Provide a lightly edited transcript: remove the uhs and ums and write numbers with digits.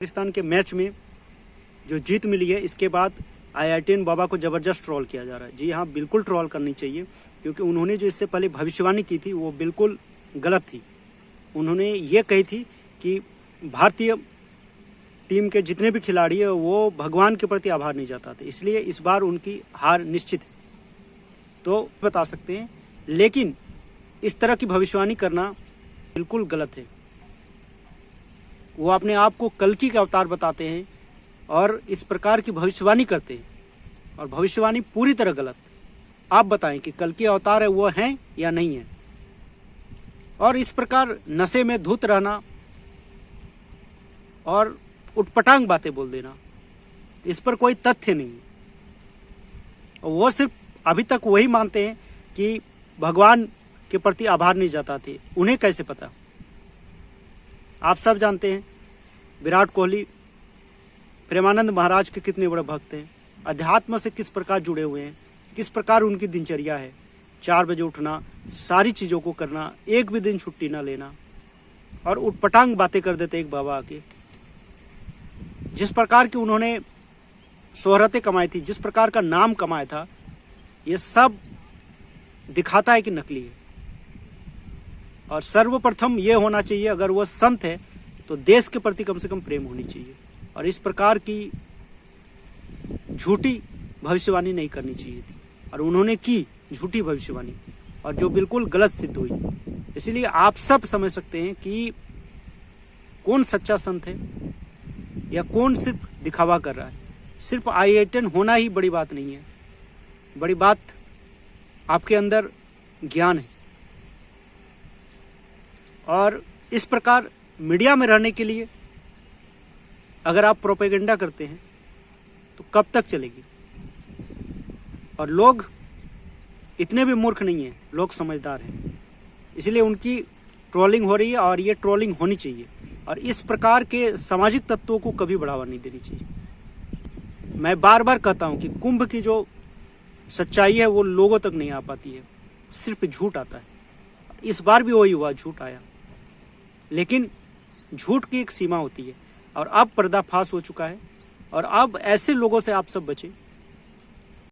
पाकिस्तान के मैच में जो जीत मिली है, इसके बाद IITN बाबा को ज़बरदस्त ट्रोल किया जा रहा है। जी हाँ, बिल्कुल ट्रोल करनी चाहिए, क्योंकि उन्होंने जो इससे पहले भविष्यवाणी की थी वो बिल्कुल गलत थी। उन्होंने ये कही थी कि भारतीय टीम के जितने भी खिलाड़ी हैं वो भगवान के प्रति आभार नहीं जताते, इसलिए इस बार उनकी हार निश्चित है, तो बता सकते हैं। लेकिन इस तरह की भविष्यवाणी करना बिल्कुल गलत है। वो अपने आप को कल्कि का अवतार बताते हैं और इस प्रकार की भविष्यवाणी करते हैं, और भविष्यवाणी पूरी तरह गलत। आप बताएं कि कल्कि अवतार है वो हैं या नहीं है। और इस प्रकार नशे में धुत रहना और उटपटांग बातें बोल देना, इस पर कोई तथ्य नहीं है। वो सिर्फ अभी तक वही मानते हैं कि भगवान के प्रति आभार नहीं जताते। उन्हें कैसे पता? आप सब जानते हैं विराट कोहली प्रेमानंद महाराज के कितने बड़े भक्त हैं, अध्यात्म से किस प्रकार जुड़े हुए हैं, किस प्रकार उनकी दिनचर्या है। 4 बजे उठना, सारी चीज़ों को करना, एक भी दिन छुट्टी ना लेना, और उटपटांग बातें कर देते एक बाबा आके। जिस प्रकार की उन्होंने शोहरतें कमाई थी, जिस प्रकार का नाम कमाया था, ये सब दिखाता है कि नकली है। और सर्वप्रथम ये होना चाहिए, अगर वह संत है तो देश के प्रति कम से कम प्रेम होनी चाहिए, और इस प्रकार की झूठी भविष्यवाणी नहीं करनी चाहिए थी। और उन्होंने की झूठी भविष्यवाणी, और जो बिल्कुल गलत सिद्ध हुई। इसलिए आप सब समझ सकते हैं कि कौन सच्चा संत है या कौन सिर्फ दिखावा कर रहा है। सिर्फ IITN होना ही बड़ी बात नहीं है, बड़ी बात आपके अंदर ज्ञान है। और इस प्रकार मीडिया में रहने के लिए अगर आप प्रोपेगेंडा करते हैं तो कब तक चलेगी। और लोग इतने भी मूर्ख नहीं हैं, लोग समझदार हैं, इसलिए उनकी ट्रोलिंग हो रही है, और ये ट्रोलिंग होनी चाहिए। और इस प्रकार के सामाजिक तत्वों को कभी बढ़ावा नहीं देनी चाहिए। मैं बार बार कहता हूं कि कुंभ की जो सच्चाई है वो लोगों तक नहीं आ पाती है, सिर्फ झूठ आता है। इस बार भी वही हुआ, झूठ आया, लेकिन झूठ की एक सीमा होती है, और अब पर्दाफाश हो चुका है। और अब ऐसे लोगों से आप सब बचें